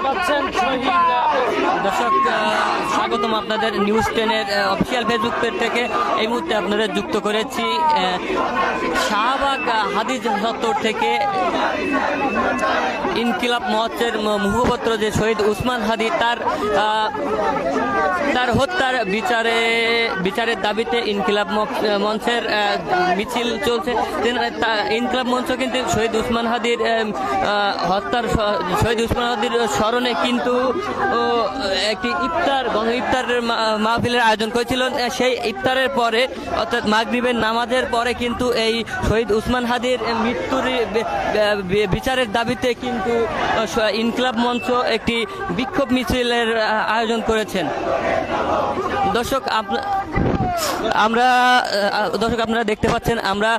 পাচ্ছেন দর্শক স্বাগতম আপনাদের নিউজ 10-এর অফিসিয়াল ফেসবুক পেজ থেকে। এই মুহূর্তে আপনাদের যুক্ত করেছি শাহবাগ হাদিস চত্বর থেকে। ইনকিলাব মঞ্চের মুখপত্র যে শহীদ উসমান হাদি তার হত্যার বিচারের দাবিতে ইনকিলাব মঞ্চের মিছিল চলছে। ইনকিলাব মঞ্চ কিন্তু শহীদ উসমান হাদির স্মরণে কিন্তু একটি গণ ইফতারের মাহফিলের আয়োজন করেছিল। সেই ইফতারের পরে অর্থাৎ মাগরিবের নামাজের পরে কিন্তু এই শহীদ উসমান হাদির মৃত্যুর বিচারের দাবিতে কিন্তু ইনকিলাব মঞ্চ একটি বিক্ষোভ মিছিলের আয়োজন করেছেন। দর্শক আপনারা দেখতে পাচ্ছেন, আমরা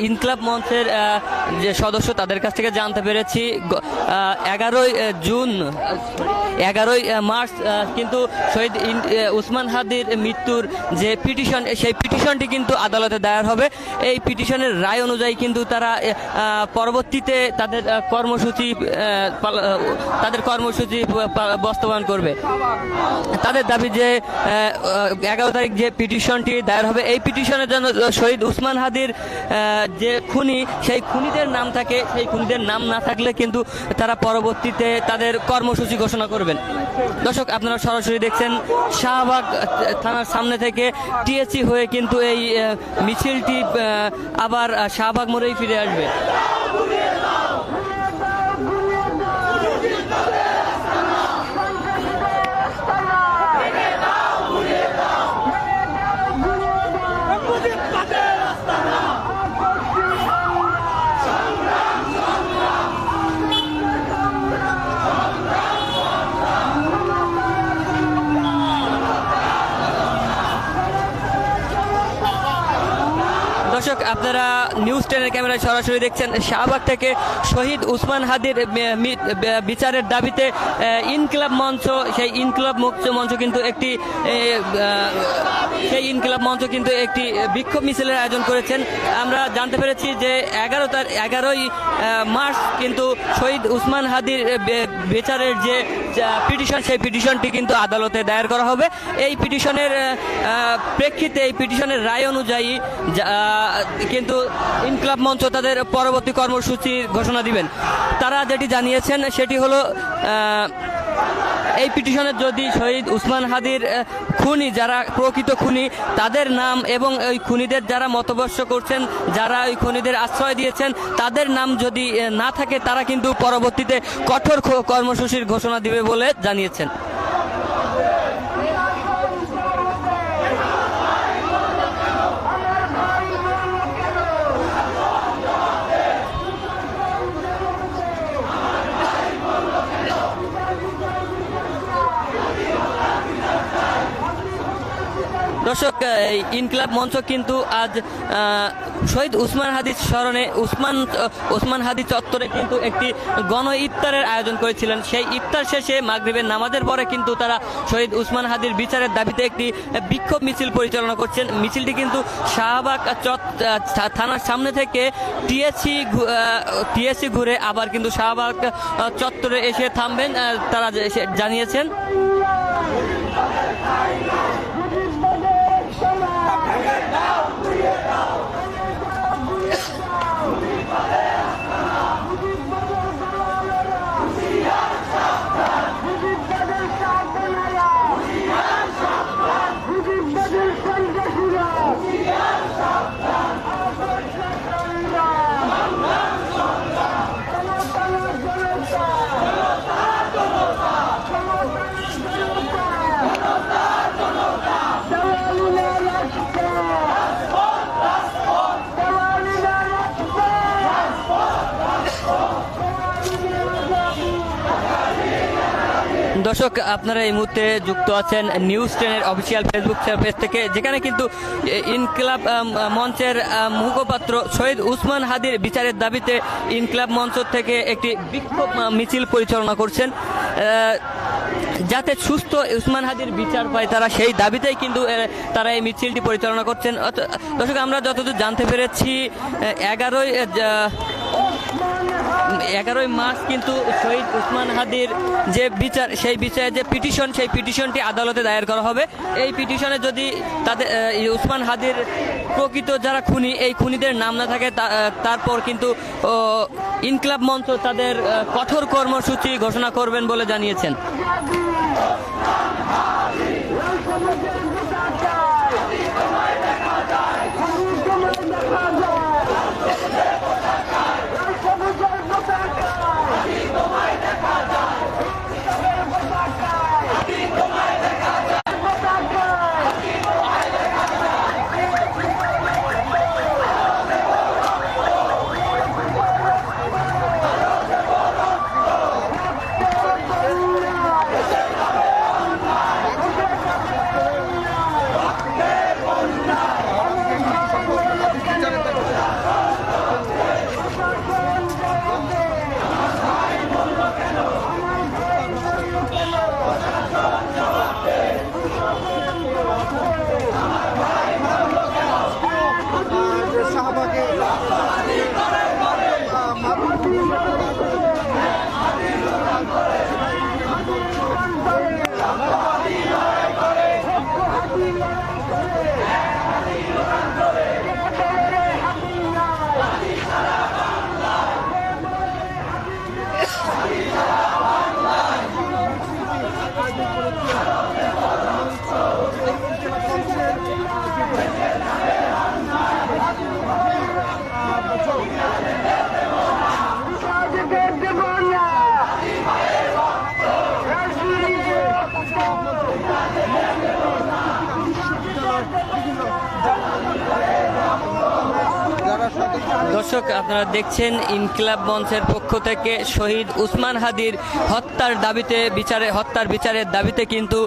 ইনকিলাব মঞ্চের যে সদস্য তাদের কাছ থেকে জানতে পেরেছি 11ই মার্চ কিন্তু শহীদ উসমান হাদির মৃত্যুর যে পিটিশন, সেই পিটিশনটি কিন্তু আদালতে দায়ের হবে। এই পিটিশনের রায় অনুযায়ী কিন্তু তারা পরবর্তীতে তাদের কর্মসূচি বাস্তবায়ন করবে। তাদের দাবি যে 11 তারিখ যে পিটিশনটি দায়ের হবে, এই পিটিশনের জন্য শহীদ উসমান হাদির যে খুনি, সেই খুনিদের নাম থাকে, সেই খুনিদের নাম না থাকলে কিন্তু তারা পরবর্তীতে তাদের কর্মসূচি ঘোষণা করবেন। দর্শক আপনারা সরাসরি দেখছেন শাহবাগ থানার সামনে থেকে টিএসসি হয়ে কিন্তু এই মিছিলটি আবার শাহবাগ মোড়েই ফিরে আসবে। দর্শক আপনারা নিউজ 10-এর ক্যামেরায় সরাসরি দেখছেন শাহবাগ থেকে শহীদ উসমান হাদির বিচারের দাবিতে ইনকিলাব মঞ্চ, সেই ইনকিলাব মঞ্চ কিন্তু একটি বিক্ষোভ মিছিলের আয়োজন করেছেন। আমরা জানতে পেরেছি যে 11ই মার্চ কিন্তু শহীদ উসমান হাদির বিচারের যে পিটিশন, সেই পিটিশনটি কিন্তু আদালতে দায়ের করা হবে। এই পিটিশনের প্রেক্ষিতে, এই পিটিশনের রায় অনুযায়ী কিন্তু ইনকিলাব মঞ্চ তাদের পরবর্তী কর্মসূচির ঘোষণা দিবেন। তারা যেটি জানিয়েছেন সেটি হলো, এই পিটিশনের যদি শহীদ উসমান হাদির খুনি, যারা প্রকৃত খুনি, তাদের নাম এবং ওই খুনিদের যারা মতবর্ষ করছেন, যারা ওই খুনিদের আশ্রয় দিয়েছেন, তাদের নাম যদি না থাকে, তারা কিন্তু পরবর্তীতে কঠোর কর্মসূচির ঘোষণা দিবে বলে জানিয়েছেন। দর্শক ইনকিলাব মঞ্চ কিন্তু আজ শহীদ উসমান হাদির স্মরণে উসমান হাদি চত্বরে কিন্তু একটি গণ ইফতারের আয়োজন করেছিলেন। সেই ইফতার শেষে মাগরিবের নামাজের পরে কিন্তু তারা শহীদ উসমান হাদির বিচারের দাবিতে একটি বিক্ষোভ মিছিল পরিচালনা করছেন। মিছিলটি কিন্তু শাহবাগ থানার সামনে থেকে টিএসসি ঘুরে আবার কিন্তু শাহবাগ চত্বরে এসে থামবেন, তারা জানিয়েছেন। দর্শক আপনারা এই মুহূর্তে যুক্ত আছেন নিউজ 10-এর অফিসিয়াল ফেসবুক পেজ থেকে, যেখানে কিন্তু ইনকিলাব মঞ্চের মুখপাত্র শহীদ উসমান হাদির বিচারের দাবিতে ইনকিলাব মঞ্চ থেকে একটি বিক্ষোভ মিছিল পরিচালনা করছেন, যাতে সুস্থ উসমান হাদির বিচার পায় তারা, সেই দাবিতেই কিন্তু তারা এই মিছিলটি পরিচালনা করছেন। দর্শক আমরা যতদূর জানতে পেরেছি 11ই মার্চ কিন্তু শহীদ উসমান হাদির যে বিচার, সেই বিচারে যে পিটিশন, সেই পিটিশনটি আদালতে দায়ের করা হবে। এই পিটিশনে যদি তাদের উসমান হাদির প্রকৃত যারা খুনি, এই খুনিদের নাম না থাকে, তারপর কিন্তু ইনকিলাব মঞ্চ তাদের কঠোর কর্মসূচি ঘোষণা করবেন বলে জানিয়েছেন। দর্শক, আপনারা দেখছেন ইনকিলাব মঞ্চের পক্ষ থেকে শহীদ উসমান হাদির হত্যার বিচারের দাবিতে কিন্তু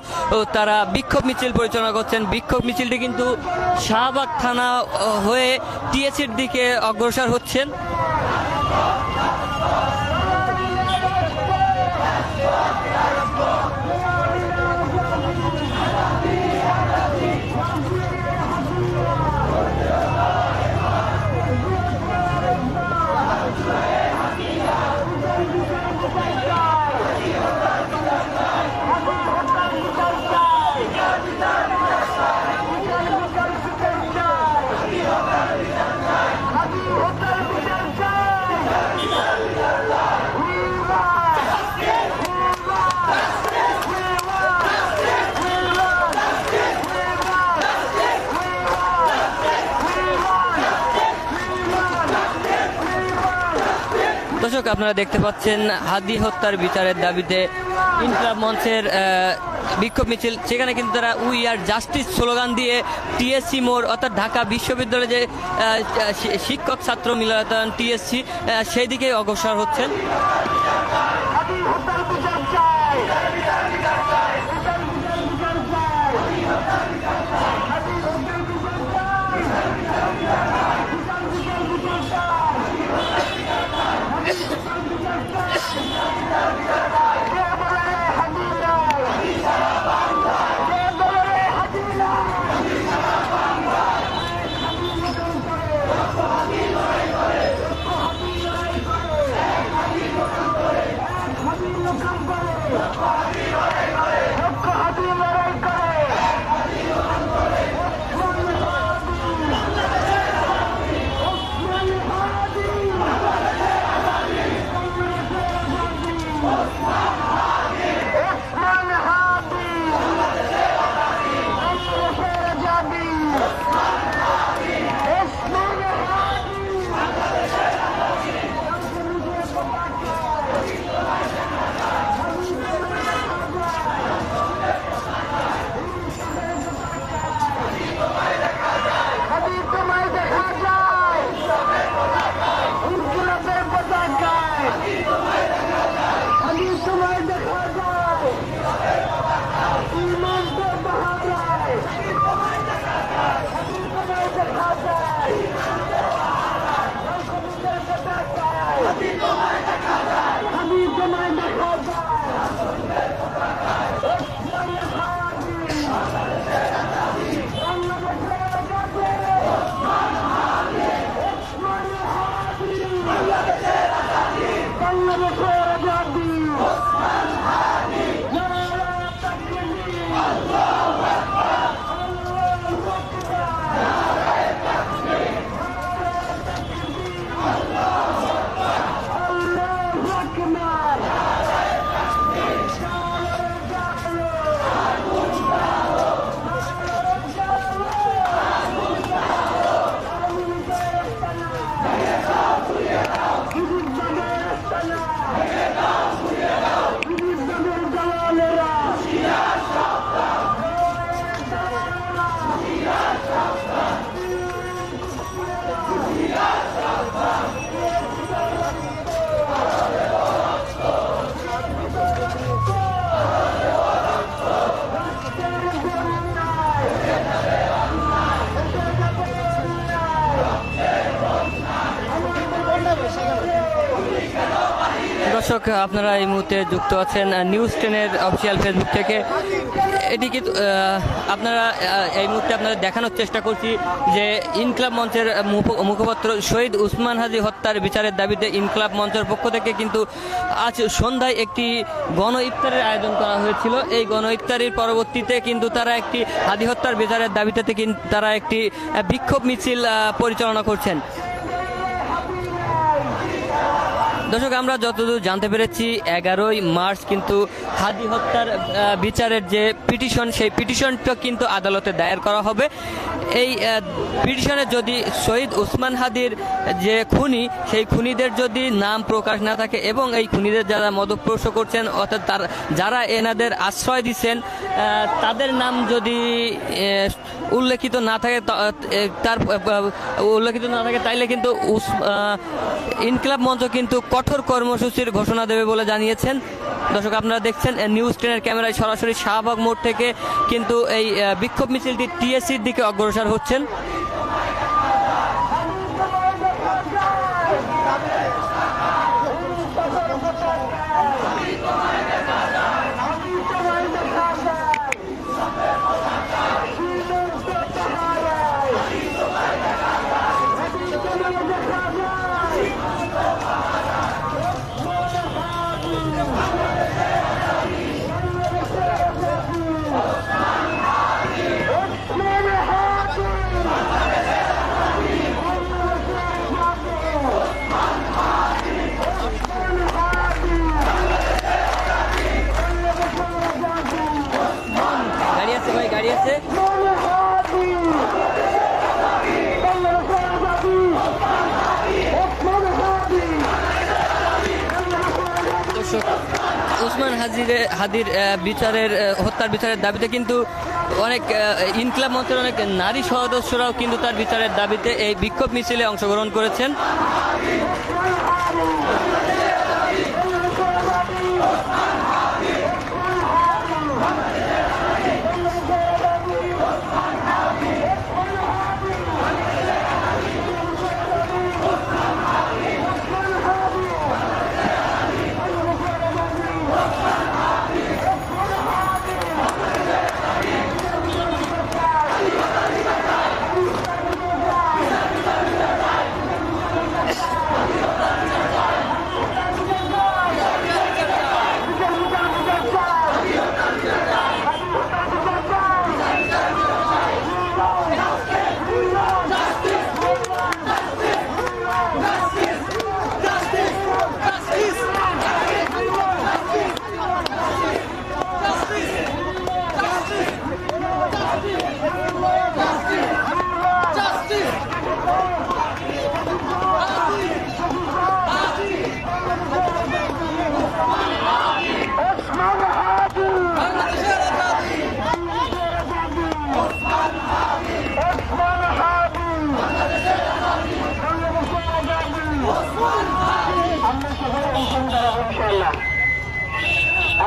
তারা বিক্ষোভ মিছিল পরিচালনা করছেন। বিক্ষোভ মিছিলটি কিন্তু শাহবাগ থানা হয়ে টিএসসির দিকে অগ্রসর হচ্ছেন। দর্শক, আপনারা দেখতে পাচ্ছেন হাদি হত্যার বিচারের দাবিতে ইনকিলাব মঞ্চের বিক্ষোভ মিছিল। সেখানে কিন্তু তারা উই আর জাস্টিস স্লোগান দিয়ে টিএসসি মোড় অর্থাৎ ঢাকা বিশ্ববিদ্যালয়ে যে শিক্ষক ছাত্র মিলনায়তন টিএসসি, সেই দিকে অগ্রসর হচ্ছেন। Oh, দর্শক, আপনারা এই মুহূর্তে যুক্ত আছেন নিউজ 10-এর অফিসিয়াল ফেসবুক থেকে। এটি কিন্তু আপনারা এই মুহূর্তে আপনাদের দেখানোর চেষ্টা করছি যে ইনকলাব মঞ্চের মুখপাত্র শহীদ উসমান হাদি হত্যার বিচারের দাবিতে ইনকলাব মঞ্চের পক্ষ থেকে কিন্তু আজ সন্ধ্যায় একটি গণ ইফতারের আয়োজন করা হয়েছিল। এই গণ ইফতারির পরবর্তীতে কিন্তু তারা একটি হাদি হত্যার বিচারের দাবিতে তারা একটি বিক্ষোভ মিছিল পরিচালনা করছেন। দর্শক, আমরা যতদূর জানতে পেরেছি 11ই মার্চ কিন্তু হাদি হত্যার বিচারের যে পিটিশন, সেই পিটিশনটা কিন্তু আদালতে দায়ের করা হবে। এই পিটিশনে যদি শহীদ উসমান হাদির যে খুনি, সেই খুনিদের যদি নাম প্রকাশ না থাকে এবং এই খুনিদের যারা মদতপোষ করছেন অর্থাৎ যারা এনাদের আশ্রয় দিচ্ছেন তাদের নাম যদি উল্লেখিত না থাকে, তাইলে কিন্তু ইনকলাব মঞ্চ কিন্তু কঠোর কর্মসূচির ঘোষণা দেবে বলে জানিয়েছেন। দর্শক, আপনারা দেখছেন নিউজ 10-এর ক্যামেরায় সরাসরি শাহবাগ মোড় থেকে কিন্তু এই বিক্ষোভ মিছিলটি টিএসসির দিকে অগ্রসর হচ্ছেন। গাড়ি আছে উসমান হাদির বিচারের হত্যার বিচারের দাবিতে কিন্তু অনেক ইনকলাব মঞ্চের অনেক নারী সদস্যরাও কিন্তু তার বিচারের দাবিতে এই বিক্ষোভ মিছিলে অংশগ্রহণ করেছেন।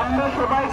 আমরা সবাই